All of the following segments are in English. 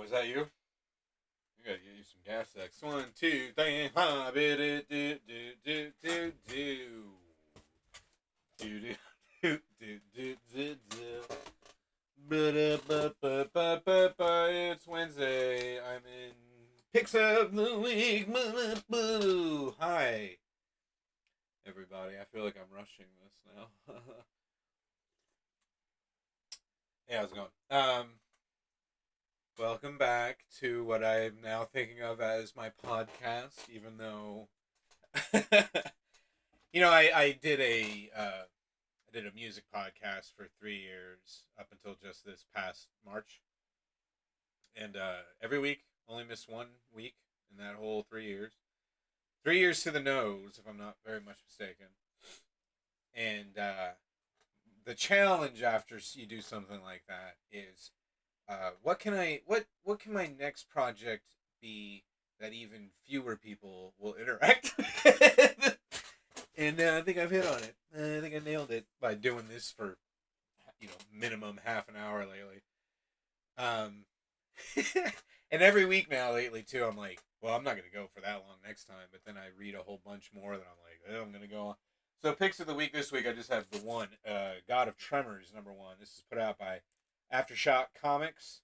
Was that you? You gotta get you some gas X. 1, 2, 3, ha, bit it, do. Do, do, do, do, do, do, do. It's Wednesday. I'm in Picks of the Week. Hi, everybody. I feel like I'm rushing this now. Hey, how's it going? Welcome back to what I'm now thinking of as my podcast, even though I did a music podcast for 3 years up until just this past March, and every week only missed 1 week in that whole 3 years. 3 years to the nose, if I'm not very much mistaken. And the challenge after you do something like that is, what can my next project be that even fewer people will interact with? And I think I've hit on it. I think I nailed it by doing this for minimum half an hour lately. Um, and every week now lately too, I'm like, well, I'm not gonna go for that long next time. But then I read a whole bunch more that I'm like, oh, I'm gonna go on. So picks of the week this week, I just have the one, God of Tremors #1. This is put out by Aftershock Comics.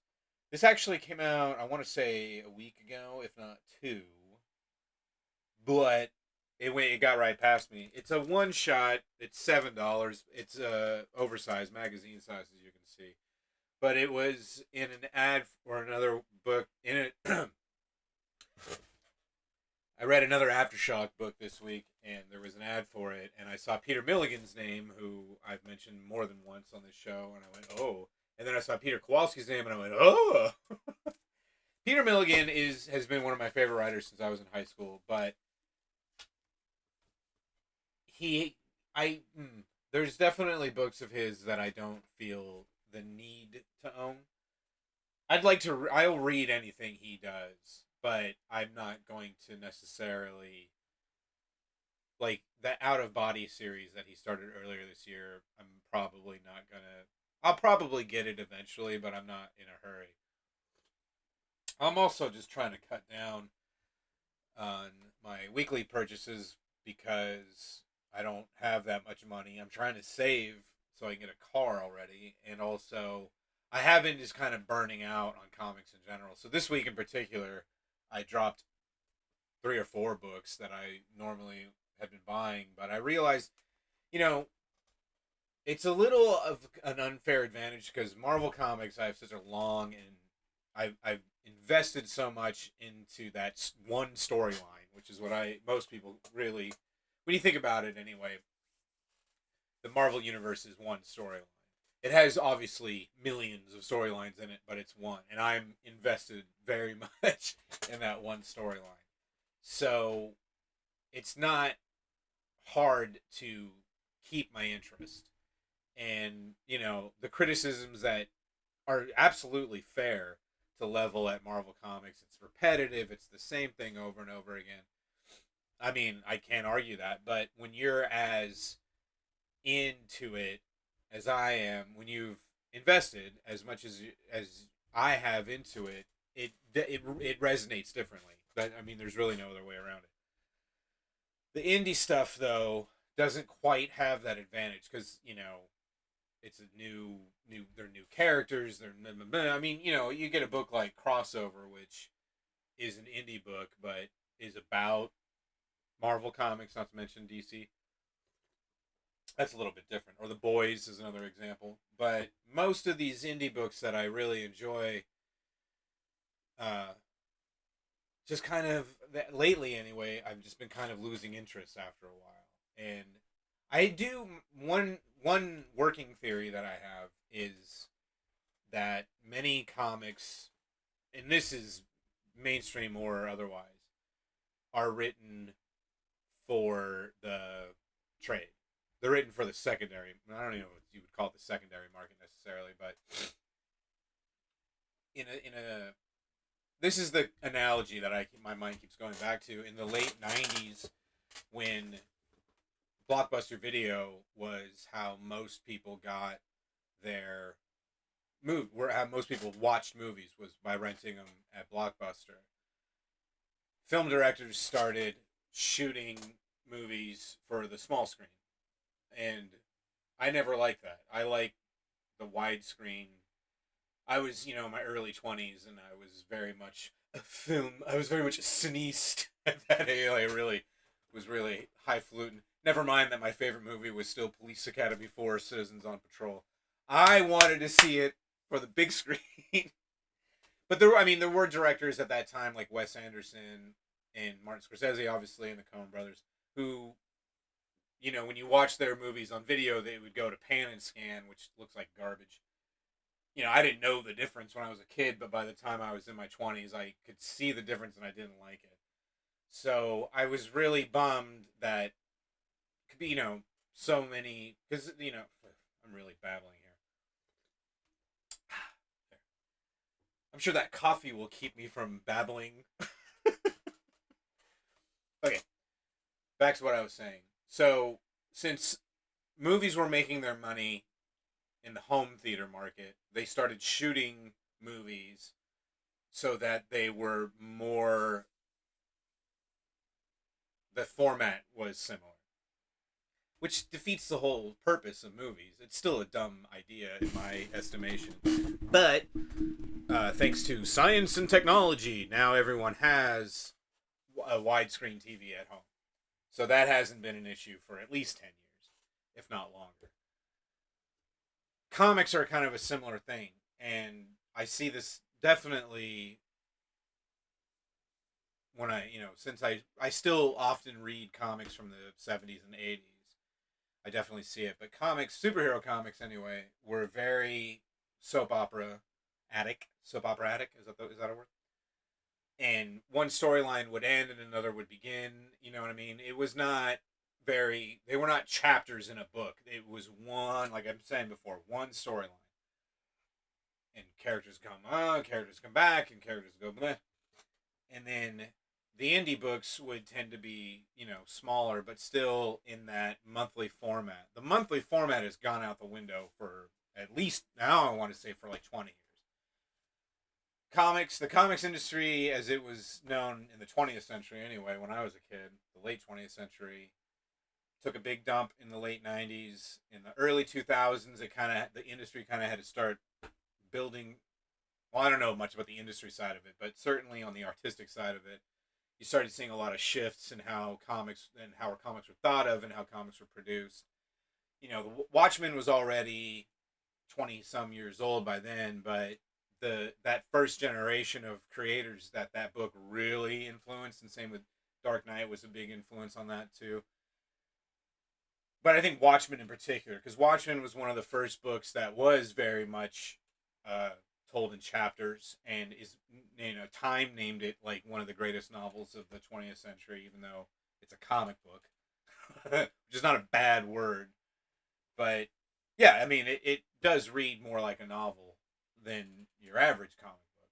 This actually came out, I want to say, a week ago, if not two. But it got right past me. It's a one shot. It's $7. It's oversized magazine size, as you can see. But it was in an ad for another book in it. I read another Aftershock book this week, and there was an ad for it, and I saw Peter Milligan's name, who I've mentioned more than once on this show, and I went, oh. And then I saw Peter Kowalski's name, and I went, oh. Peter Milligan has been one of my favorite writers since I was in high school, but he, I, there's definitely books of his that I don't feel the need to own. I'll read anything he does, but I'm not going to necessarily like that Out of Body series that he started earlier this year. I'm probably not gonna. I'll probably get it eventually, but I'm not in a hurry. I'm also just trying to cut down on my weekly purchases because I don't have that much money. I'm trying to save so I can get a car already, and also I have been just kind of burning out on comics in general. So this week in particular, I dropped 3 or 4 books that I normally had been buying, but I realized, you know, it's a little of an unfair advantage because Marvel Comics, I have such a long and I've invested so much into that one storyline, which is what most people really, when you think about it anyway, the Marvel universe is one storyline. It has obviously millions of storylines in it, but it's one, and I'm invested very much in that one storyline. So it's not hard to keep my interest. And, the criticisms that are absolutely fair to level at Marvel Comics, it's repetitive, it's the same thing over and over again. I mean, I can't argue that, but when you're as into it as I am, when you've invested as much as I have into it, it resonates differently. But I mean, there's really no other way around it. The indie stuff though doesn't quite have that advantage because it's a they're new characters. I mean, you get a book like Crossover, which is an indie book, but is about Marvel Comics, not to mention DC. That's a little bit different. Or The Boys is another example. But most of these indie books that I really enjoy, uh, just kind of lately anyway, I've just been kind of losing interest after a while. And I do one working theory that I have is that many comics, and this is mainstream or otherwise, are written for the trade. They're written for the secondary. I don't even know what you would call it the secondary market necessarily, but in a this is the analogy that my mind keeps going back to. In the late '90s, when Blockbuster Video was how most people got their where how most people watched movies was by renting them at Blockbuster. Film directors started shooting movies for the small screen, and I never liked that. I like the widescreen. I was, in my early 20s, and I was very much a film. I was very much a cineast at that age. I really was really highfalutin. Never mind that my favorite movie was still Police Academy 4: Citizens on Patrol. I wanted to see it for the big screen. But there were directors at that time like Wes Anderson and Martin Scorsese, obviously, and the Coen brothers, who, when you watch their movies on video, they would go to pan and scan, which looks like garbage. I didn't know the difference when I was a kid, but by the time I was in my 20s, I could see the difference and I didn't like it. So I was really bummed that, so many, because, I'm really babbling here. I'm sure that coffee will keep me from babbling. Okay, back to what I was saying. So, since movies were making their money in the home theater market, they started shooting movies so that they were more. The format was similar, which defeats the whole purpose of movies. It's still a dumb idea in my estimation. But thanks to science and technology, now everyone has a widescreen TV at home. So that hasn't been an issue for at least 10 years, if not longer. Comics are kind of a similar thing, and I see this definitely when since I still often read comics from the 70s and 80s. I definitely see it. But superhero comics anyway, were very soap opera attic. Soap opera attic, is that a word? And one storyline would end and another would begin. You know what I mean? It was not they were not chapters in a book. It was one, like I'm saying before, one storyline. And characters come on, characters come back, and characters go bleh. And then the indie books would tend to be, smaller, but still in that monthly format. The monthly format has gone out the window for at least, now I want to say, for like 20 years. The comics industry, as it was known in the 20th century anyway, when I was a kid, the late 20th century, took a big dump in the late 90s. In the early 2000s, the industry kind of had to start building. Well, I don't know much about the industry side of it, but certainly on the artistic side of it, you started seeing a lot of shifts in how comics were thought of and how comics were produced. The Watchmen was already 20 some years old by then, but that first generation of creators that book really influenced, and same with Dark Knight was a big influence on that too. But I think Watchmen in particular, because Watchmen was one of the first books that was very much told in chapters, and is Time named it like one of the greatest novels of the 20th century, even though it's a comic book, which is not a bad word. But yeah, I mean it does read more like a novel than your average comic book.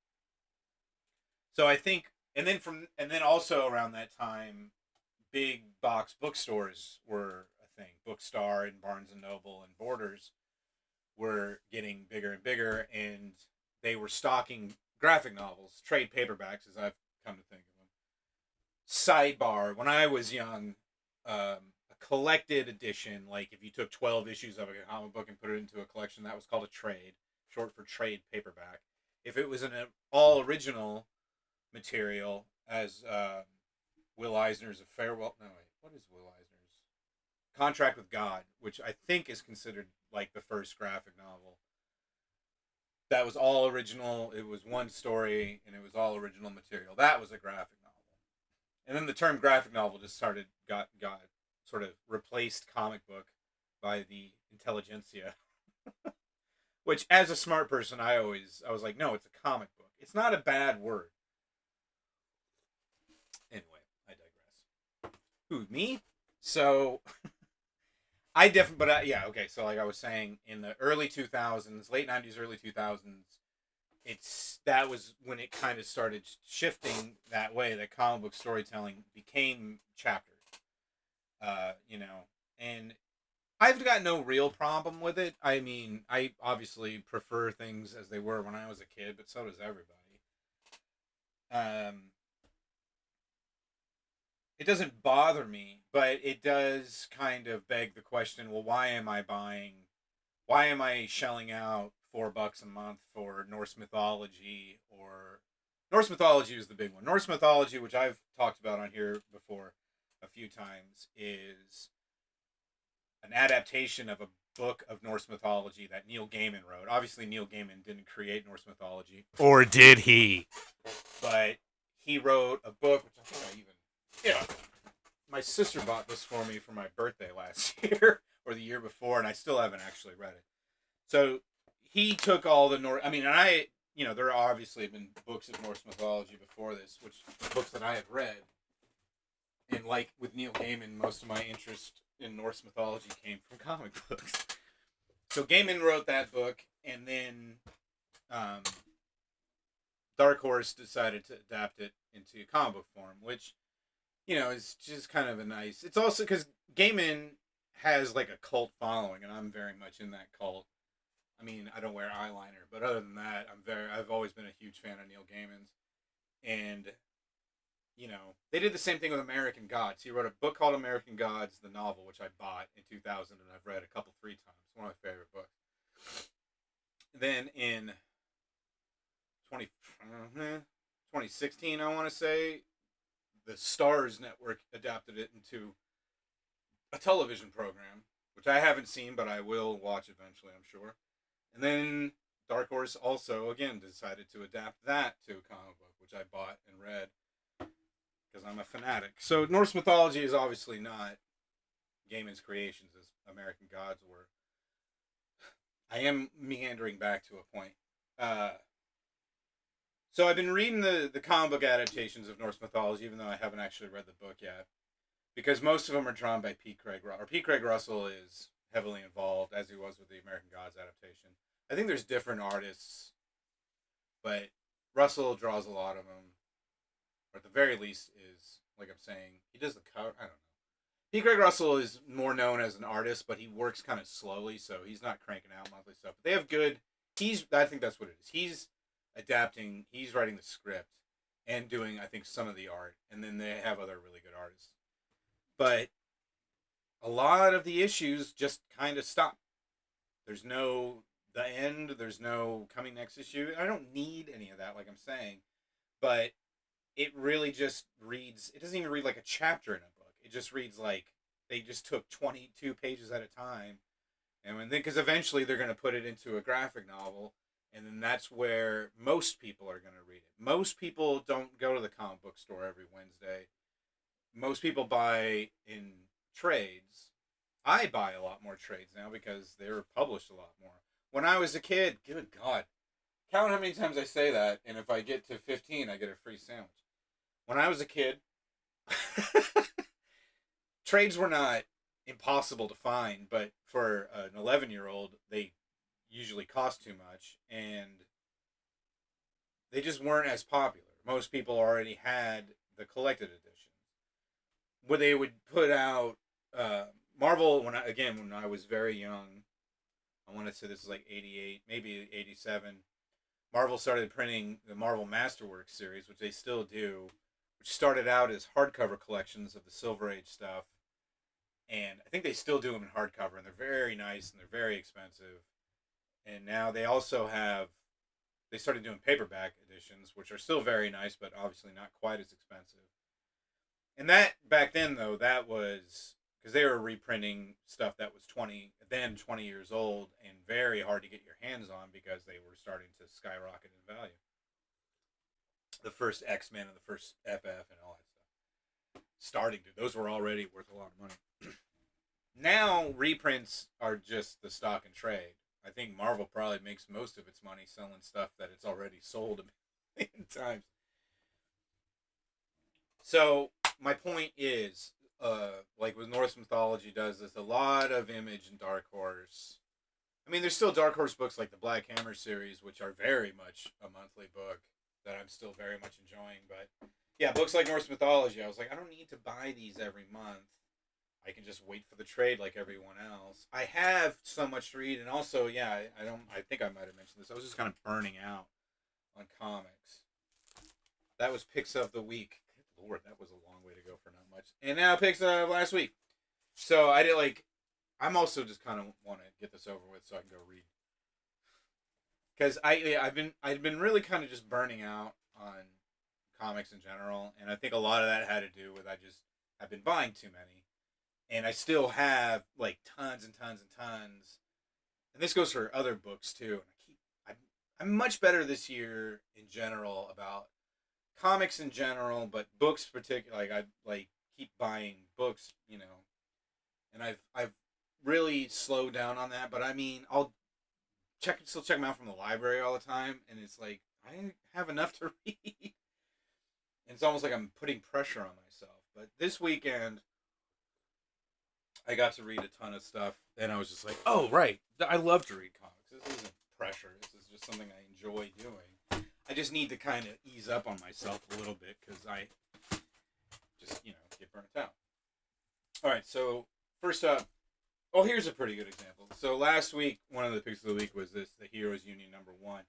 So I think, and then also around that time, big box bookstores were a thing. Bookstar and Barnes and Noble and Borders were getting bigger and bigger, and they were stocking graphic novels, trade paperbacks, as I've come to think of them. Sidebar: when I was young, a collected edition, like if you took 12 issues of a comic book and put it into a collection, that was called a trade, short for trade paperback. If it was an all original material, as Will Eisner's A Farewell. No, wait. What is Will Eisner's? Contract with God, which I think is considered like the first graphic novel. That was all original. It was one story, and it was all original material. That was a graphic novel. And then the term graphic novel just got sort of replaced comic book by the intelligentsia. Which, as a smart person, I was like, no, it's a comic book. It's not a bad word. Anyway, I digress. Who, me? So, yeah, okay. So, like I was saying, in the early 2000s, late 90s, early 2000s, that was when it kind of started shifting that way. That comic book storytelling became chapters, and I've got no real problem with it. I mean, I obviously prefer things as they were when I was a kid, but so does everybody. Um, it doesn't bother me, but it does kind of beg the question: well, why am I buying? Why am I shelling out $4 a month for Norse mythology? Or Norse mythology is the big one. Norse mythology, which I've talked about on here before a few times, is an adaptation of a book of Norse mythology that Neil Gaiman wrote. Obviously, Neil Gaiman didn't create Norse mythology, or did he? But he wrote a book, which I think I even, yeah, my sister bought this for me for my birthday last year or the year before, and I still haven't actually read it. So he took all the Norse. I mean, and I, there obviously have been books of Norse mythology before this, which books that I have read, and like with Neil Gaiman, most of my interest in Norse mythology came from comic books. So Gaiman wrote that book, and then um, Dark Horse decided to adapt it into comic book form, which is just kind of a nice. It's also because Gaiman has like a cult following, and I'm very much in that cult. I mean, I don't wear eyeliner, but other than that, I've always been a huge fan of Neil Gaiman's, and they did the same thing with American Gods. He wrote a book called American Gods, the novel, which I bought in 2000 and I've read a couple 3 times. One of my favorite books. Then in 20, 2016, I want to say, the Stars Network adapted it into a television program, which I haven't seen, but I will watch eventually, I'm sure. And then Dark Horse also, again, decided to adapt that to a comic book, which I bought and read because I'm a fanatic. So Norse mythology is obviously not Gaiman's creations as American Gods were. I am meandering back to a point. So I've been reading the comic book adaptations of Norse mythology, even though I haven't actually read the book yet, because most of them are drawn by P. Craig Russell. Or P. Craig Russell is heavily involved, as he was with the American Gods adaptation. I think there's different artists, but Russell draws a lot of them, or at the very least is, like I'm saying, he does the cover. I don't know. P. Craig Russell is more known as an artist, but he works kind of slowly, so he's not cranking out monthly stuff. But they have good. I think that's what it is. He's adapting. He's writing the script and doing, I think, some of the art, and then they have other really good artists. But a lot of the issues just kind of stop. There's no the end. There's no coming next issue. I don't need any of that, like I'm saying, but it really just reads. It doesn't even read like a chapter in a book. It just reads like they just took 22 pages at a time, and because eventually they're going to put it into a graphic novel, and then that's where most people are going to read it. Most people don't go to the comic book store every Wednesday. Most people buy in trades. I buy a lot more trades now because they're published a lot more. When I was a kid, good God, count how many times I say that, and if I get to 15, I get a free sandwich. When I was a kid, trades were not impossible to find, but for an 11-year-old, they usually cost too much, and they just weren't as popular. Most people already had the collected editions. Where they would put out Marvel when I was very young. I want to say this is like 88, maybe 87. Marvel started printing the Marvel Masterworks series, which they still do, which started out as hardcover collections of the Silver Age stuff. And I think they still do them in hardcover, and they're very nice and they're very expensive. And now they started doing paperback editions, which are still very nice, but obviously not quite as expensive. And that back then though, that was because they were reprinting stuff that was 20 years old and very hard to get your hands on because they were starting to skyrocket in value. The first X-Men and the first FF and all that stuff. Starting to those were already worth a lot of money. Now reprints are just the stock and trade. I think Marvel probably makes most of its money selling stuff that it's already sold a million times. So my point is, like with Norse mythology does, there's a lot of Image and Dark Horse. I mean, there's still Dark Horse books like the Black Hammer series, which are very much a monthly book that I'm still very much enjoying. But yeah, books like Norse mythology, I was like, I don't need to buy these every month. I can just wait for the trade like everyone else. I have so much to read, and also, yeah, I don't. I think I might have mentioned this. I was just kind of burning out on comics. That was picks of the week. Good lord, that was a long way to go for not much. And now picks of last week. So I did like. I'm also just kind of want to get this over with so I can go read. Because I've been really kind of just burning out on comics in general, and I think a lot of that had to do with I've been buying too many, and I still have like tons and tons and tons, and this goes for other books too. And I'm much better this year in general about comics in general, but books particularly. Like I like keep buying books, and I've really slowed down on that. But I mean, I'll still check them out from the library all the time, and it's like I have enough to read. And it's almost like I'm putting pressure on myself. But this weekend, I got to read a ton of stuff, and I was just like, oh, right. I love to read comics. This isn't pressure. This is just something I enjoy doing. I just need to kind of ease up on myself a little bit because I just, get burnt out. All right, so first up, here's a pretty good example. So last week, one of the picks of the week was the Heroes Union #1,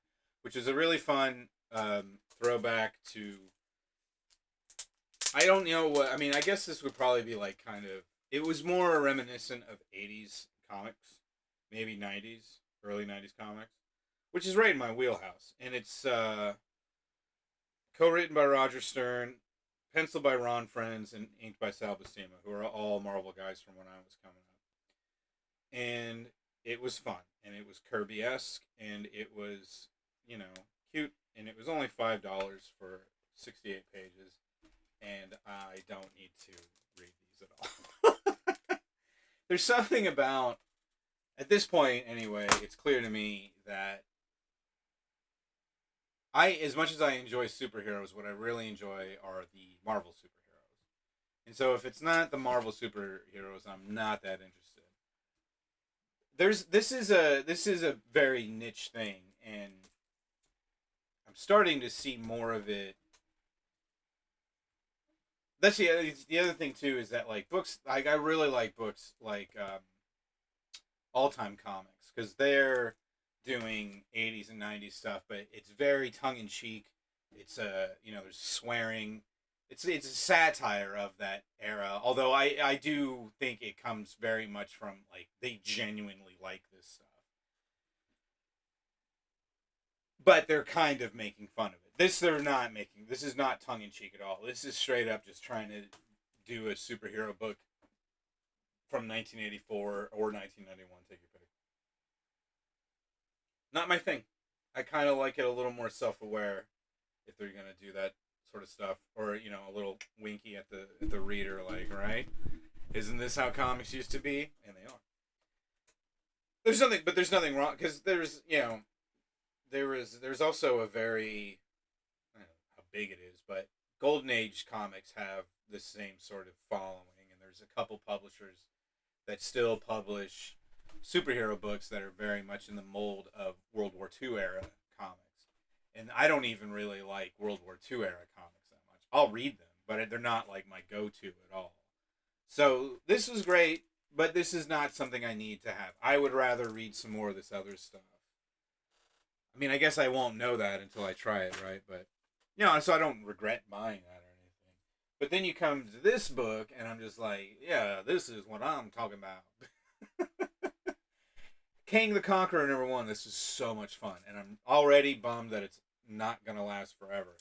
which is a really fun throwback to. I don't know what. I mean, I guess this would probably be like kind of. It was more reminiscent of 80s comics, maybe 90s, early 90s comics, which is right in my wheelhouse. And it's co-written by Roger Stern, penciled by Ron Frenz, and inked by Sal Buscema, who are all Marvel guys from when I was coming up. And it was fun, and it was Kirby-esque, and it was, cute, and it was only $5 for 68 pages, and I don't need to read these at all. There's something about, at this point anyway, it's clear to me that as much as I enjoy superheroes, what I really enjoy are the Marvel superheroes. And so if it's not the Marvel superheroes, I'm not that interested. This is a very niche thing, and I'm starting to see more of it. That's the other thing too, is that like books, like I really like books like All Time Comics, because they're doing 80s and 90s stuff, but it's very tongue in cheek. It's there's swearing. It's a satire of that era. Although I do think it comes very much from like they genuinely like this stuff, but they're kind of making fun of it. They're not making. This is not tongue in cheek at all. This is straight up just trying to do a superhero book from 1984 or 1991. Take your pick. Not my thing. I kind of like it a little more self-aware if they're gonna do that sort of stuff, or a little winky at the reader, like, right? Isn't this how comics used to be? And they are. There's nothing wrong, because there's also a very, I don't know how big it is, but Golden Age comics have the same sort of following, and there's a couple publishers that still publish superhero books that are very much in the mold of World War II era comics. And I don't even really like World War II era comics that much. I'll read them, but they're not like my go-to at all. So this was great, but this is not something I need to have. I would rather read some more of this other stuff. I mean, I guess I won't know that until I try it, right? But so I don't regret buying that or anything. But then you come to this book, and I'm just like, yeah, this is what I'm talking about. Kang the Conqueror #1. This is so much fun, and I'm already bummed that it's not gonna last forever.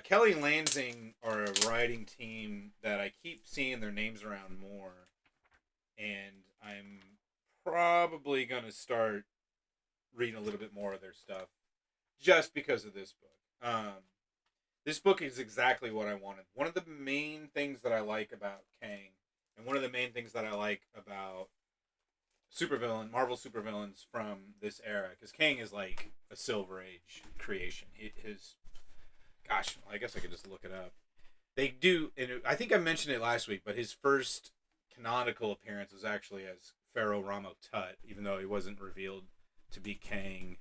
Kelly Lansing are a writing team that I keep seeing their names around more, and I'm probably gonna start reading a little bit more of their stuff just because of this book. This book is exactly what I wanted. One of the main things that I like about Kang, and one of the main things that I like about Marvel supervillains from this era, because Kang is like a Silver Age creation. Gosh, I guess I could just look it up. They do, and I think I mentioned it last week, but his first canonical appearance was actually as Pharaoh Ramo Tut, even though he wasn't revealed to be Kang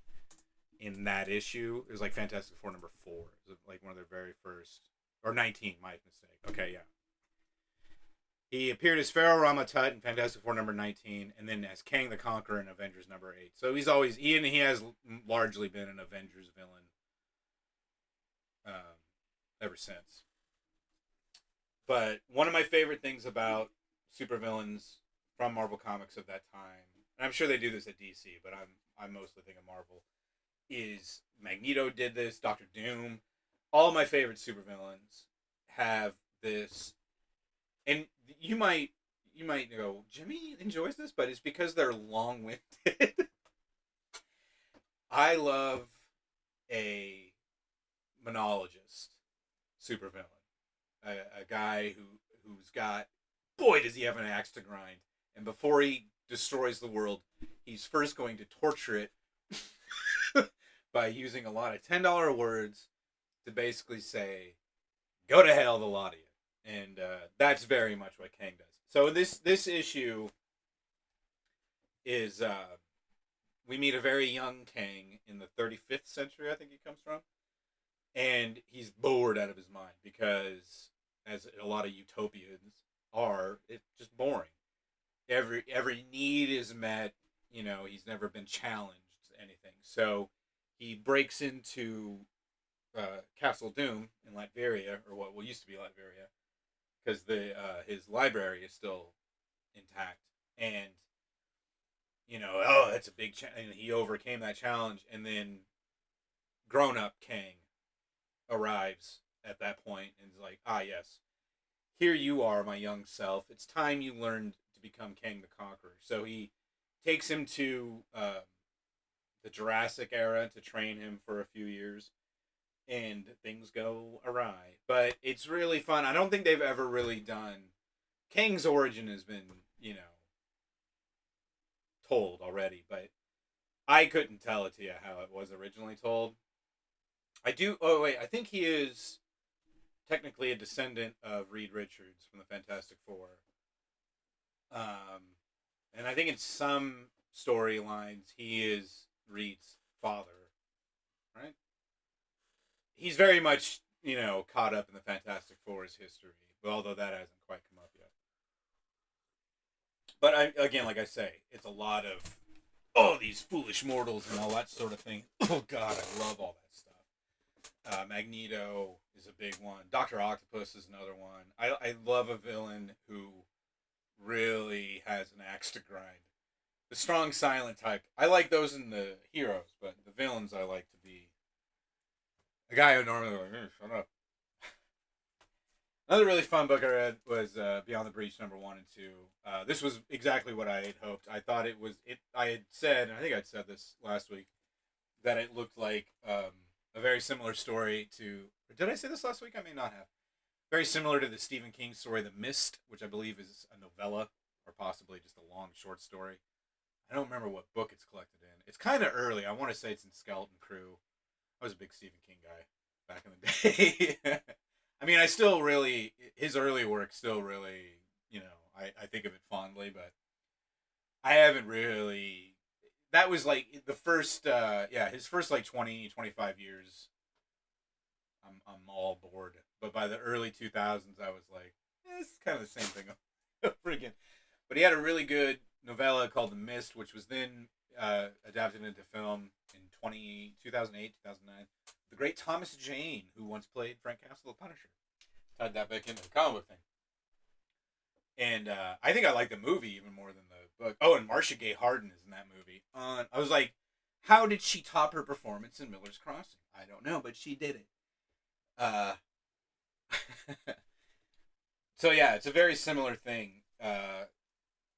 in that issue. It was like Fantastic Four #4. It was like one of their very first, or 19, my mistake. Okay, yeah. He appeared as Pharaoh Rama Tut in Fantastic Four number 19, and then as Kang the Conqueror in Avengers number 8. So he's always he has largely been an Avengers villain um, ever since. But one of my favorite things about supervillains from Marvel Comics of that time, and I'm sure they do this at DC, but I'm mostly thinking Marvel, is Magneto did this, Doctor Doom. All of my favorite supervillains have this, and you might go, Jimmy enjoys this, but it's because they're long winded. I love a monologist supervillain, a guy who's got, boy does he have an axe to grind, and before he destroys the world, he's first going to torture it by using a lot of $10 words to basically say, "Go to hell, the lot of you," and that's very much what Kang does. So this issue is we meet a very young Kang in the 35th century, I think he comes from, and he's bored out of his mind because, as a lot of utopians are, it's just boring. Every need is met. He's never been challenged to anything. So he breaks into Castle Doom in Latveria, or what used to be Latveria, because the his library is still intact, and that's a big challenge. And he overcame that challenge, and then grown up Kang arrives at that point and is like, "Ah, yes, here you are, my young self. It's time you learned to become Kang the Conqueror." So he takes him to the Jurassic era to train him for a few years, and things go awry. But it's really fun. I don't think they've ever really done. Kang's origin has been, told already, but I couldn't tell it to you how it was originally told. I do. Oh wait, I think he is technically a descendant of Reed Richards from the Fantastic Four. And I think in some storylines he is Reed's father, right? He's very much, caught up in the Fantastic Four's history, although that hasn't quite come up yet. But again, like I say, it's a lot of these foolish mortals and all that sort of thing. Oh God, I love all that stuff. Magneto is a big one. Doctor Octopus is another one. I love a villain who really has an axe to grind. The strong, silent type. I like those in the heroes, but the villains I like to be a guy who normally like, shut up. Another really fun book I read was Beyond the Breach #1 and 2. This was exactly what I had hoped. I thought it was it. I had said, and I think I'd said this last week, that it looked like a very similar story to. Or did I say this last week? I may not have. Very similar to the Stephen King story, The Mist, which I believe is a novella or possibly just a long short story. I don't remember what book it's collected in. It's kind of early. I want to say it's in Skeleton Crew. I was a big Stephen King guy back in the day. I mean, I still really, his early work still really, I think of it fondly, but I haven't really, that was like the first, his first like 20, 25 years, I'm all bored. But by the early 2000s, I was like, it's kind of the same thing over again. But he had a really good novella called The Mist, which was then adapted into film in 2008, 2009. The great Thomas Jane, who once played Frank Castle, the Punisher, tied that back into the comic book thing. And I think I like the movie even more than the book. Oh, and Marcia Gay Harden is in that movie. I was like, how did she top her performance in Miller's Crossing? I don't know, but she did it. Uh, so yeah, it's a very similar thing.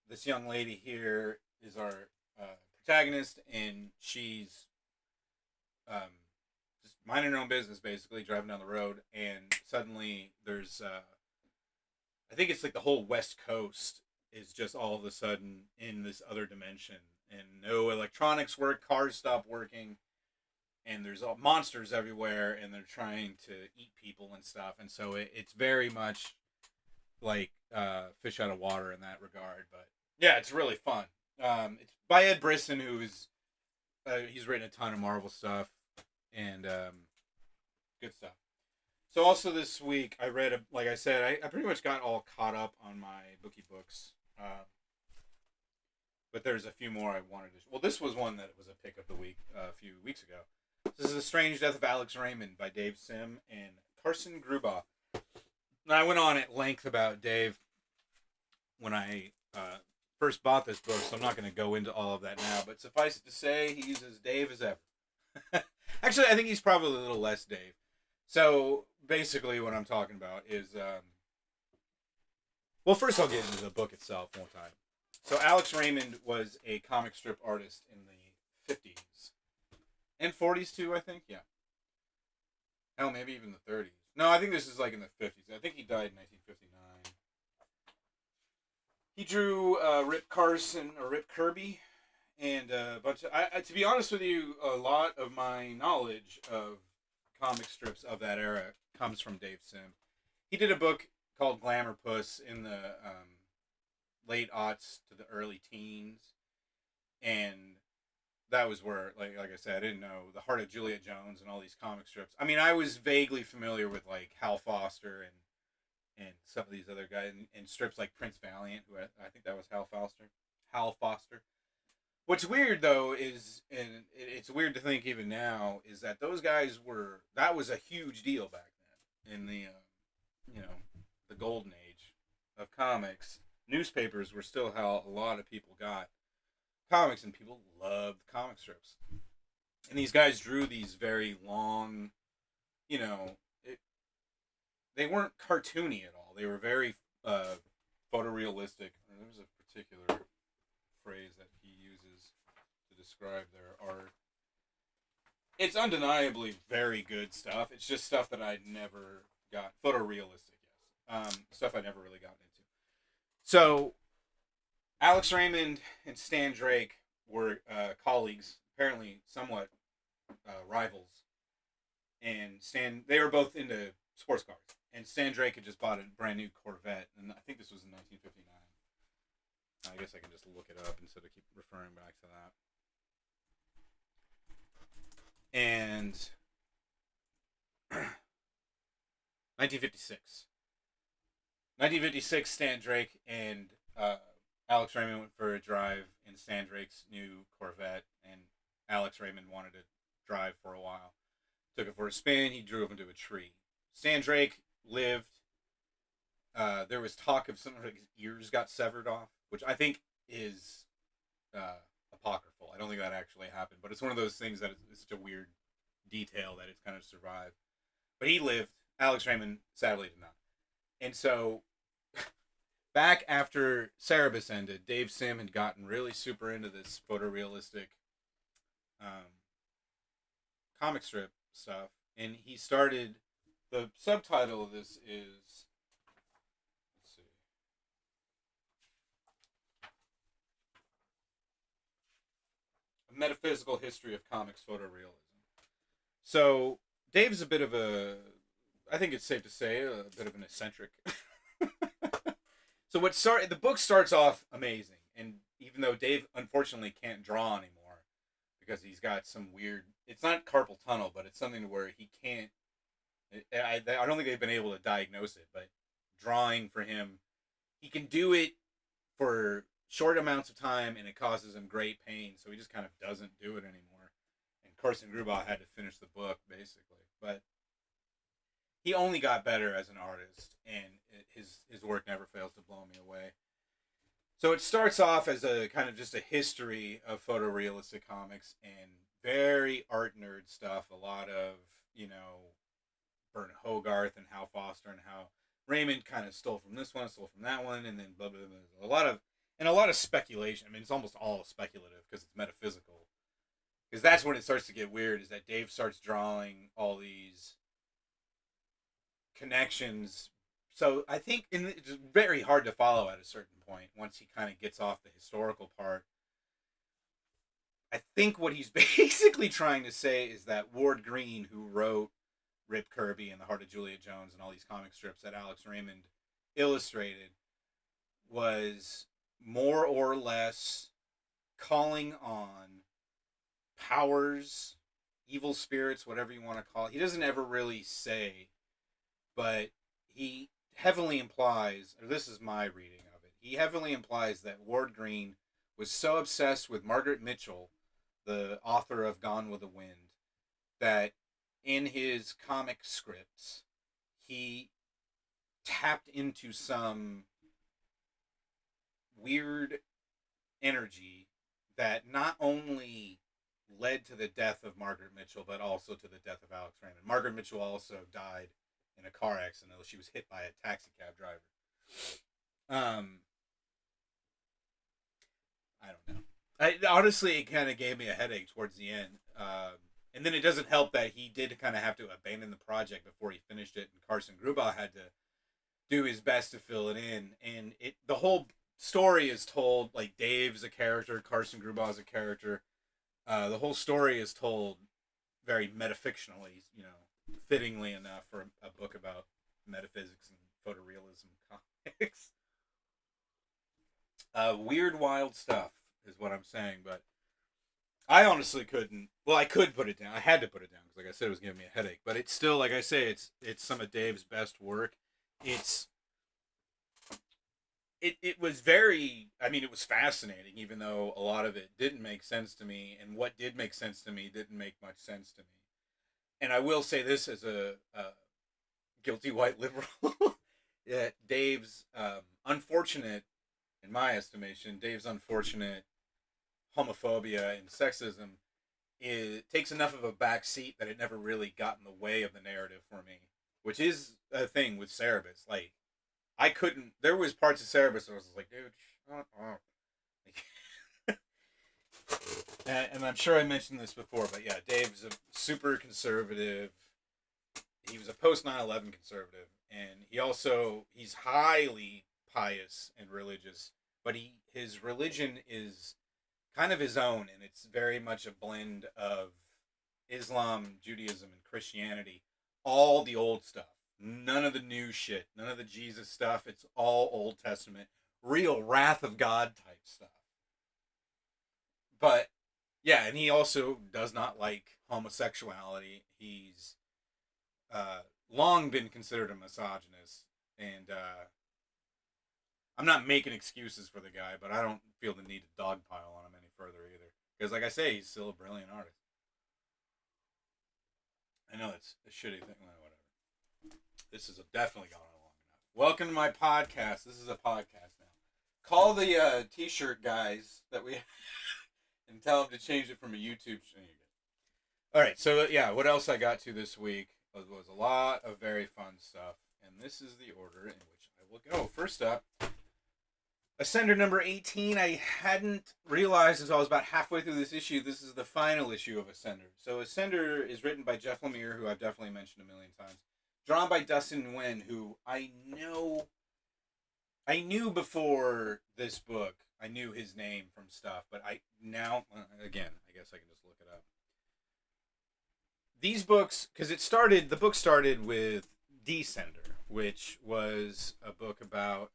This young lady here is our protagonist, and she's just minding her own business, basically driving down the road, and suddenly there's I think it's like the whole West Coast is just all of a sudden in this other dimension, and no electronics work, cars stop working, and there's all monsters everywhere, and they're trying to eat people and stuff, and so it's very much like fish out of water in that regard. But yeah, it's really fun. It's by Ed Brisson, who's he's written a ton of Marvel stuff and good stuff. So also this week I read, like I said, I pretty much got all caught up on my bookie books. But there's a few more I wanted to. Well, this was one that was a pick of the week a few weeks ago. This is The Strange Death of Alex Raymond by Dave Sim and Carson Grubaugh. Now, I went on at length about Dave when I first bought this book, so I'm not going to go into all of that now. But suffice it to say, he's as Dave as ever. Actually, I think he's probably a little less Dave. So basically, what I'm talking about is, well, first I'll get into the book itself one time. So Alex Raymond was a comic strip artist in the 50s and 40s too, I think. Yeah. Hell, maybe even the 30s. No, I think this is like in the 50s. I think he died in 1959. He drew Rip Carson or Rip Kirby and a bunch of. To be honest with you, a lot of my knowledge of comic strips of that era comes from Dave Sim. He did a book called Glamour Puss in the late aughts to the early teens, and that was where, like I said, I didn't know the Heart of Juliet Jones and all these comic strips. I mean, I was vaguely familiar with like Hal Foster and some of these other guys and strips like Prince Valiant, who I think that was Hal Foster. Hal Foster. What's weird though is, and it's weird to think even now, is that those guys were that was a huge deal back then in the you know the golden age of comics. Newspapers were still how a lot of people got comics, and people loved comic strips. And these guys drew these very long, you know, it, they weren't cartoony at all. They were very photorealistic. There was a particular phrase that he uses to describe their art. It's undeniably very good stuff. It's just stuff that I'd never got photorealistic. Yes, stuff I never really got into. So Alex Raymond and Stan Drake were colleagues, apparently somewhat rivals. And they were both into sports cars. And Stan Drake had just bought a brand new Corvette, and I think this was in 1959. I guess I can just look it up instead of keep referring back to that. And 1956. 1956, Stan Drake and Alex Raymond went for a drive in Stan Drake's new Corvette, and Alex Raymond wanted to drive for a while. Took it for a spin. He drove into a tree. Stan Drake lived. There was talk of some of his ears got severed off, which I think is apocryphal. I don't think that actually happened, but it's one of those things that is such a weird detail that it's kind of survived. But he lived. Alex Raymond sadly did not. And so, back after Cerebus ended, Dave Sim had gotten really super into this photorealistic comic strip stuff, and he started. The subtitle of this is, let's see, A Metaphysical History of Comics Photorealism. So Dave's a bit of a, I think it's safe to say, a bit of an eccentric. So the book starts off amazing, and even though Dave unfortunately can't draw anymore because he's got some weird, it's not carpal tunnel, but it's something where he can't. I don't think they've been able to diagnose it, but drawing for him, he can do it for short amounts of time, and it causes him great pain, so he just kind of doesn't do it anymore. And Carson Grubaugh had to finish the book basically, but he only got better as an artist, and his work never fails to blow me away. So it starts off as a kind of just a history of photorealistic comics and very art nerd stuff. A lot of Bert Hogarth and Hal Foster, and how Raymond kind of stole from this one, stole from that one, and then blah blah blah. A lot of speculation. I mean, it's almost all speculative because it's metaphysical. Because that's when it starts to get weird. Is that Dave starts drawing all these connections. So I think it's very hard to follow at a certain point once he kind of gets off the historical part. I think what he's basically trying to say is that Ward Green, who wrote Rip Kirby and The Heart of Juliet Jones and all these comic strips that Alex Raymond illustrated, was more or less calling on powers, evil spirits, whatever you want to call it. He doesn't ever really say but he heavily implies, or this is my reading of it, he heavily implies that Ward Green was so obsessed with Margaret Mitchell, the author of Gone with the Wind, that in his comic scripts, he tapped into some weird energy that not only led to the death of Margaret Mitchell, but also to the death of Alex Raymond. Margaret Mitchell also died in a car accident. She was hit by a taxi cab driver. Um, I don't know. Honestly, it kind of gave me a headache towards the end. And then it doesn't help that he did kind of have to abandon the project before he finished it, and Carson Grubaugh had to do his best to fill it in. And the whole story is told like Dave's a character, Carson Grubaugh's a character. The whole story is told very metafictionally, fittingly enough for a book about metaphysics and photorealism comics. Weird, wild stuff is what I'm saying, but I honestly couldn't. Well, I could put it down. I had to put it down because, like I said, it was giving me a headache. But it's still, like I say, it's some of Dave's best work. It's it was very. I mean, it was fascinating, even though a lot of it didn't make sense to me, and what did make sense to me didn't make much sense to me. And I will say this as a guilty white liberal, that Dave's unfortunate, in my estimation, Dave's unfortunate homophobia and sexism takes enough of a back seat that it never really got in the way of the narrative for me, which is a thing with Cerebus. Like, I couldn't. There was parts of Cerebus where I was like, dude, shut up. And I'm sure I mentioned this before, but yeah, Dave's a super conservative. He was a post 9/11 conservative, and he's highly pious and religious, but his religion is kind of his own, and it's very much a blend of Islam, Judaism, and Christianity. All the old stuff, none of the new shit, none of the Jesus stuff. It's all Old Testament, real wrath of God type stuff. But yeah, and he also does not like homosexuality. He's long been considered a misogynist, and I'm not making excuses for the guy, but I don't feel the need to dogpile on him any further either. Because, like I say, he's still a brilliant artist. I know it's a shitty thing. Well, whatever. This is definitely gone on long enough. Welcome to my podcast. This is a podcast now. Call the t-shirt guys that we and tell them to change it from a YouTube channel. All right, so yeah, what else I got to this week was a lot of very fun stuff, and this is the order in which I will go. First up, Ascender number 18. I hadn't realized until I was about halfway through this issue, this is the final issue of Ascender. So Ascender is written by Jeff Lemire, who I've definitely mentioned a million times. Drawn by Dustin Nguyen, who I knew before this book. I knew his name from stuff, but again, I guess I can just look it up. These books, because the book started with Descender, which was a book about,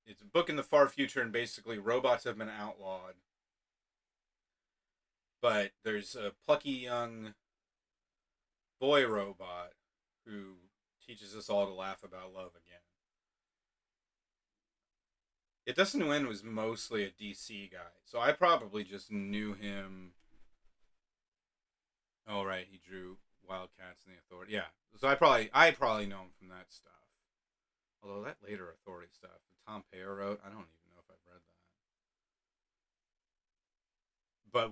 it's a book in the far future, and basically robots have been outlawed, but there's a plucky young boy robot who teaches us all to laugh about love again. Dustin Nguyen was mostly a DC guy, so I probably just knew him. Oh right, he drew Wildcats and the Authority. Yeah, so I probably know him from that stuff. Although that later Authority stuff that Tom Payer wrote, I don't even know if I've read that. But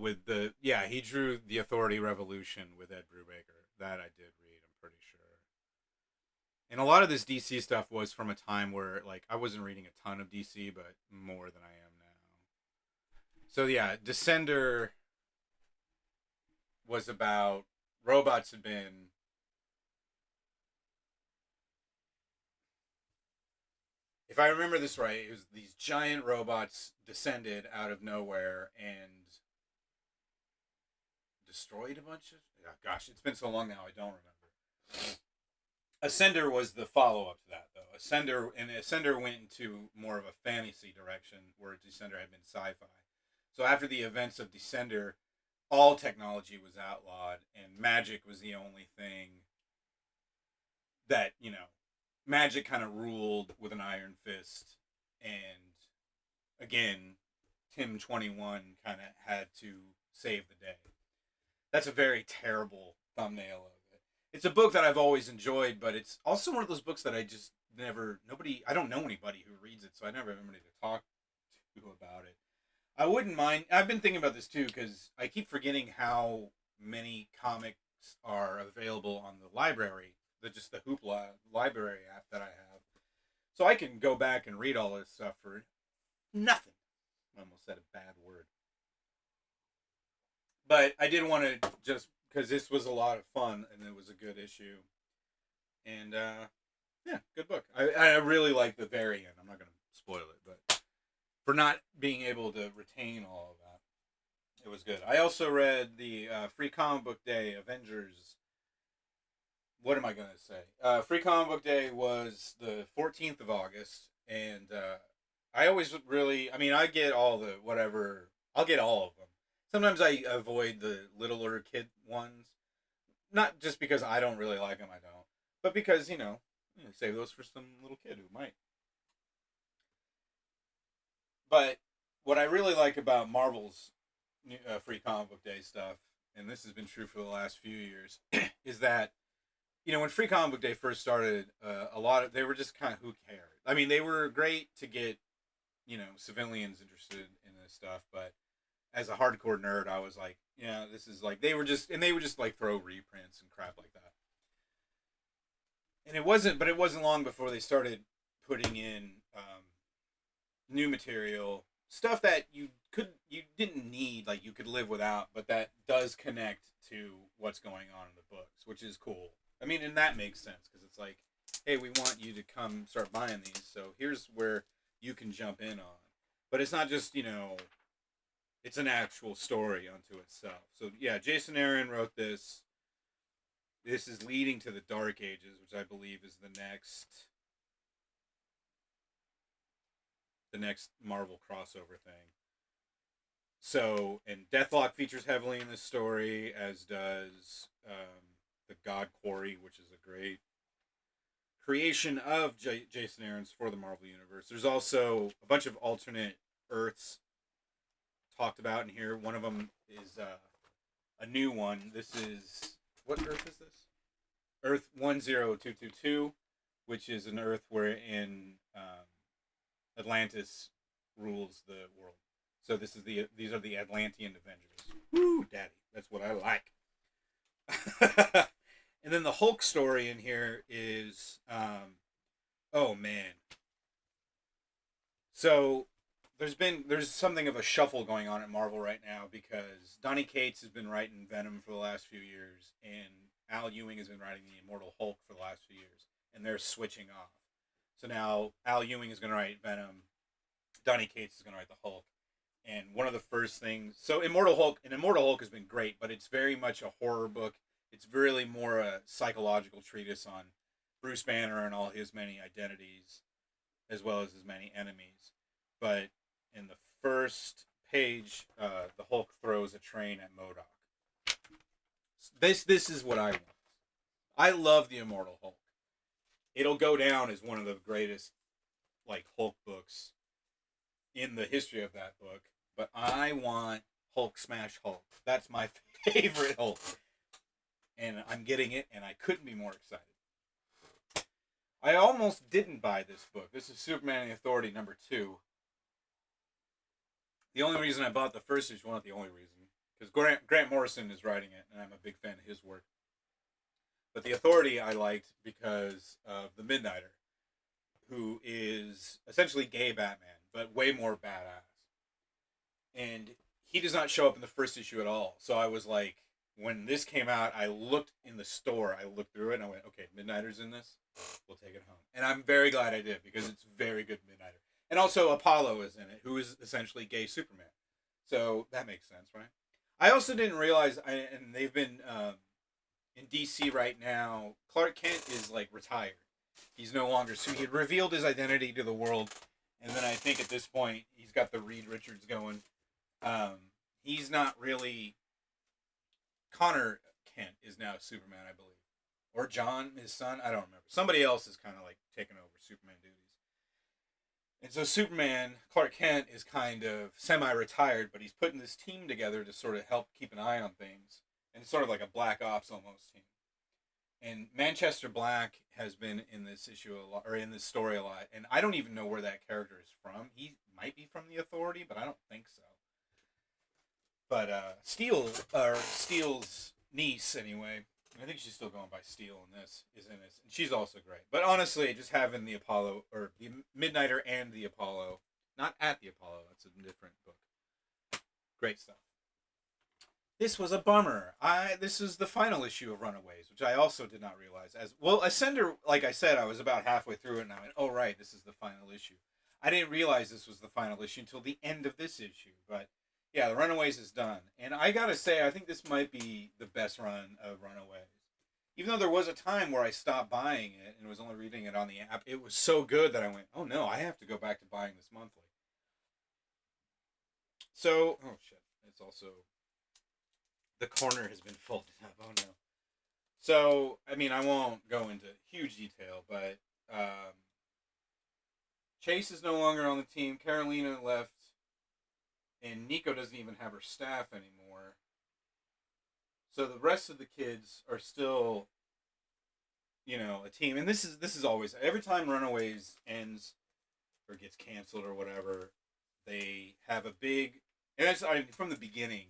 he drew the Authority Revolution with Ed Brubaker. That I did read, I'm pretty sure. And a lot of this DC stuff was from a time where like I wasn't reading a ton of DC, but more than I am now. So yeah, Descender was about robots had been if I remember this right, it was these giant robots descended out of nowhere and destroyed a bunch of. Oh, gosh, it's been so long now, I don't remember. Ascender was the follow up to that, though. Ascender went into more of a fantasy direction, where Descender had been sci-fi. So after the events of Descender, all technology was outlawed and magic was the only thing that, magic kind of ruled with an iron fist. And again, Tim 21 kind of had to save the day. That's a very terrible thumbnail of it. It's a book that I've always enjoyed, but it's also one of those books that I just I don't know anybody who reads it, so I never have anybody to talk to about it. I wouldn't mind. I've been thinking about this too because I keep forgetting how many comics are available on the library, just the Hoopla library app that I have. So I can go back and read all this stuff for nothing. I almost said a bad word. But I did want to just because this was a lot of fun and it was a good issue. And yeah, good book. I really like the very end. I'm not going to spoil it, but for not being able to retain all of that, it was good. I also read the Free Comic Book Day Avengers. What am I going to say? Free Comic Book Day was the 14th of August, and I always really, I mean, I get all the whatever, I'll get all of them. Sometimes I avoid the littler kid ones, not just because I don't really like them, I don't, but because, save those for some little kid who might. But what I really like about Marvel's Free Comic Book Day stuff, and this has been true for the last few years, is that when Free Comic Book Day first started, they were just kind of who cared. I mean, they were great to get civilians interested in this stuff, but as a hardcore nerd, I was like, yeah, this is like they would just like throw reprints and crap like that. And it wasn't long before they started putting in new material, stuff that you didn't need, like you could live without, but that does connect to what's going on in the books, which is cool. I mean, and that makes sense because it's like, hey, we want you to come start buying these, so here's where you can jump in on. But it's not just it's an actual story unto itself. So yeah, Jason Aaron wrote this. This is leading to the Dark Ages, which I believe is the next Marvel crossover thing. So, and Deathlock features heavily in this story, as does the God Quarry, which is a great creation of Jason Aaron's for the Marvel Universe. There's also a bunch of alternate Earths talked about in here. One of them is a new one. This is, what Earth is this? Earth 10222, which is an Earth wherein Atlantis rules the world. So these are the Atlantean Avengers. Woo, daddy, that's what I like. And then the Hulk story in here is, oh man. So there's something of a shuffle going on at Marvel right now because Donny Cates has been writing Venom for the last few years, and Al Ewing has been writing the Immortal Hulk for the last few years, and they're switching off. So now Al Ewing is going to write Venom, Donny Cates is going to write the Hulk, and one of the first things. So Immortal Hulk has been great, but it's very much a horror book. It's really more a psychological treatise on Bruce Banner and all his many identities, as well as his many enemies. But in the first page, the Hulk throws a train at MODOK. This is what I want. I love the Immortal Hulk. It'll go down as one of the greatest Hulk books in the history of that book. But I want Hulk Smash Hulk. That's my favorite Hulk. And I'm getting it, and I couldn't be more excited. I almost didn't buy this book. This is Superman and the Authority #2. The only reason I bought the first issue, well, not the only reason, because Grant Morrison is writing it, and I'm a big fan of his work. But the Authority I liked because of the Midnighter, who is essentially gay Batman, but way more badass. And he does not show up in the first issue at all. So I was like, when this came out, I looked in the store, I looked through it, and I went, okay, Midnighter's in this, we'll take it home. And I'm very glad I did, because it's very good Midnighter. And also Apollo is in it, who is essentially gay Superman. So that makes sense, right? I also didn't realize, and they've been in DC right now, Clark Kent is retired. He's no longer, so he had revealed his identity to the world, and then I think at this point he's got the Reed Richards going. He's not really Connor Kent is now Superman, I believe, or John, his son. I don't remember. Somebody else is kind of like taking over Superman duties. And so Superman, Clark Kent, is kind of semi-retired, but he's putting this team together to sort of help keep an eye on things, and it's sort of like a Black Ops almost team. And Manchester Black has been in this issue a lot, or in this story a lot, and I don't even know where that character is from. He might be from the Authority, but I don't think so. But Steel's niece, anyway, I think she's still going by Steel in this, is in this, and she's also great. But honestly, just having the Apollo, or the Midnighter and the Apollo, not at the Apollo, that's a different book. Great stuff. This was a bummer. This is the final issue of Runaways, which I also did not realize. As well, Ascender, like I said, I was about halfway through it, and I went, "Oh right, this is the final issue." I didn't realize this was the final issue until the end of this issue. But yeah, the Runaways is done, and I gotta say, I think this might be the best run of Runaways. Even though there was a time where I stopped buying it and was only reading it on the app, it was so good that I went, "Oh no, I have to go back to buying this monthly." So, oh shit, it's also. The corner has been folded up. Oh no. So, I mean, I won't go into huge detail, but Chase is no longer on the team. Carolina left, and Nico doesn't even have her staff anymore. So the rest of the kids are still, a team. And this is always every time Runaways ends or gets canceled or whatever, they have a big. And it's from the beginning.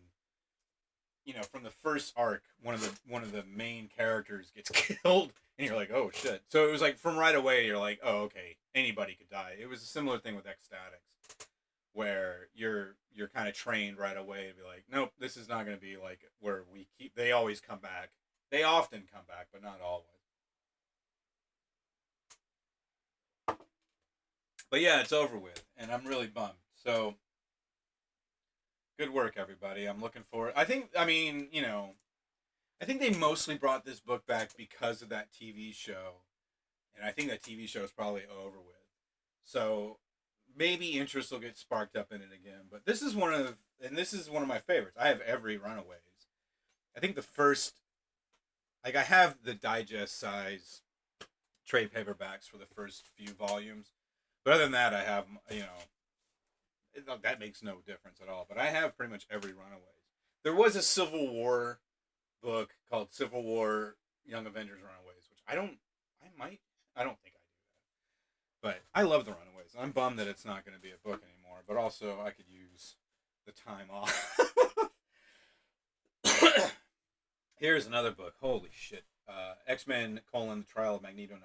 From the first arc, one of the main characters gets killed, and you're like, oh shit. So it was like from right away, you're like, oh okay, anybody could die. It was a similar thing with Ecstatics, where you're kind of trained right away to be like, nope, this is not going to be like where we keep. They always come back. They often come back, but not always. But yeah, it's over with, and I'm really bummed. So. Good work, everybody. I'm looking forward. I think they mostly brought this book back because of that TV show, and I think that TV show is probably over with. So maybe interest will get sparked up in it again. But this is one of my favorites. I have every Runaways. I think the first, I have the digest size trade paperbacks for the first few volumes, but other than that, I have that makes no difference at all. But I have pretty much every Runaways. There was a Civil War book called Civil War Young Avengers Runaways, which I don't think I do that. But I love the Runaways. I'm bummed that it's not going to be a book anymore, but also I could use the time off. Here's another book. Holy shit. X-Men: The Trial of Magneto #1.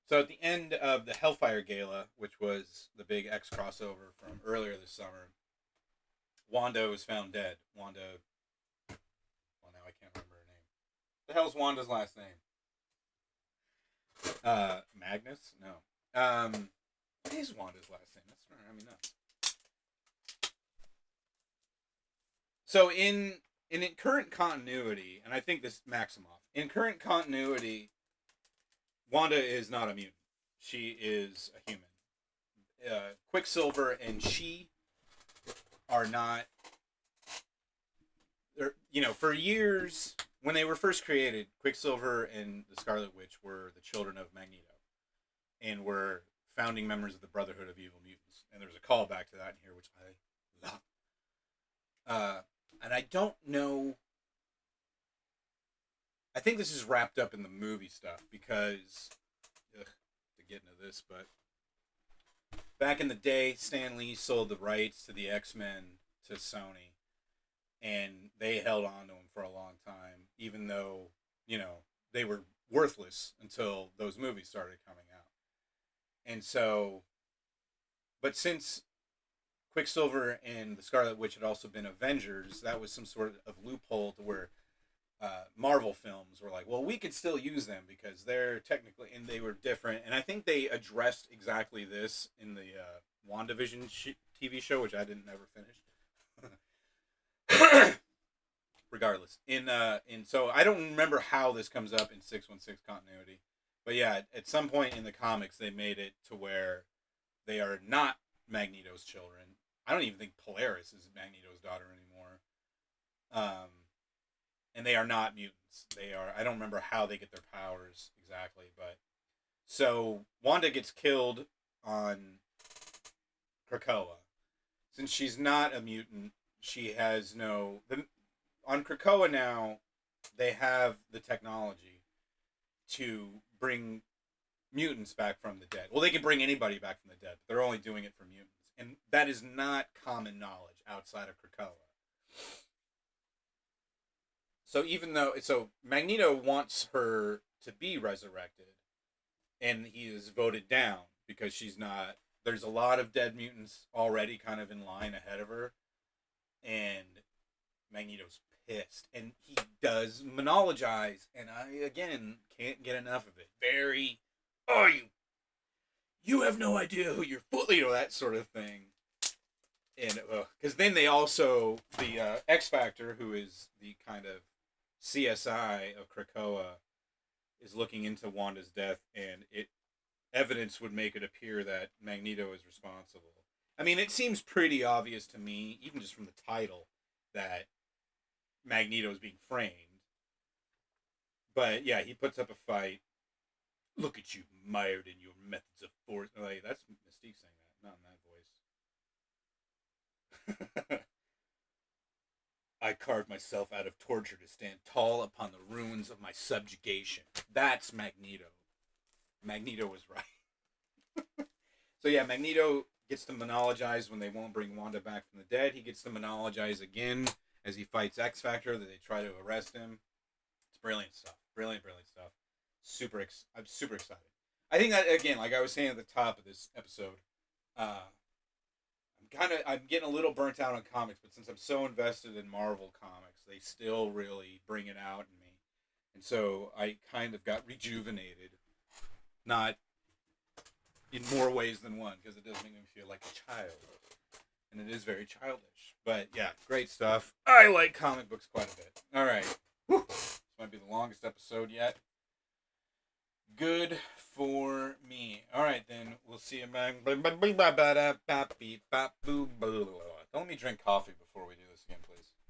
So at the end of the Hellfire Gala, which was the big X crossover from earlier this summer, Wanda was found dead. Well, now I can't remember her name. The hell's Wanda's last name? Magnus? No. What is Wanda's last name? That's driving me nuts. So in current continuity, and I think this Maximoff, in current continuity, Wanda is not a mutant. She is a human. Quicksilver and she are not. For years, when they were first created, Quicksilver and the Scarlet Witch were the children of Magneto, and were founding members of the Brotherhood of Evil Mutants. And there's a callback to that in here, which I love. And I don't know. I think this is wrapped up in the movie stuff because, to get into this, but back in the day, Stan Lee sold the rights to the X-Men to Sony, and they held on to them for a long time, even though, they were worthless until those movies started coming out. And so, but since Quicksilver and the Scarlet Witch had also been Avengers, that was some sort of loophole to where Marvel films were like, well, we could still use them because they're technically, and they were different. And I think they addressed exactly this in the WandaVision TV show, which I didn't never finish. Regardless, so I don't remember how this comes up in 616 continuity, but yeah, at some point in the comics, they made it to where they are not Magneto's children. I don't even think Polaris is Magneto's daughter anymore. and they are not mutants. They are. I don't remember how they get their powers exactly, but so Wanda gets killed on Krakoa. Since she's not a mutant, she has no. On Krakoa now, they have the technology to bring mutants back from the dead. Well, they can bring anybody back from the dead, but they're only doing it for mutants. And that is not common knowledge outside of Krakoa. So Magneto wants her to be resurrected, and he is voted down because she's not. There's a lot of dead mutants already kind of in line ahead of her, and Magneto's pissed, and he does monologize, and I again can't get enough of it. Very, oh, you have no idea who you're fooling, that sort of thing. And because then they also the X Factor, who is the kind of CSI of Krakoa, is looking into Wanda's death, and evidence would make it appear that Magneto is responsible. I mean, it seems pretty obvious to me, even just from the title, that Magneto is being framed. But yeah, he puts up a fight. Look at you, mired in your methods of force. Like, that's Mystique saying that, not in that voice. I carved myself out of torture to stand tall upon the ruins of my subjugation. That's Magneto. Magneto was right. So yeah, Magneto gets to monologize when they won't bring Wanda back from the dead. He gets to monologize again as he fights X Factor, that they try to arrest him. It's brilliant stuff. Brilliant stuff. I'm super excited. I think that, again, like I was saying at the top of this episode, I'm getting a little burnt out on comics, but since I'm so invested in Marvel comics, they still really bring it out in me. And so I kind of got rejuvenated. Not in more ways than one, because it does make me feel like a child. And it is very childish. But yeah, great stuff. I like comic books quite a bit. Alright. This might be the longest episode yet. Good for me. Alright, then. We'll see you back. Don't let me drink coffee before we do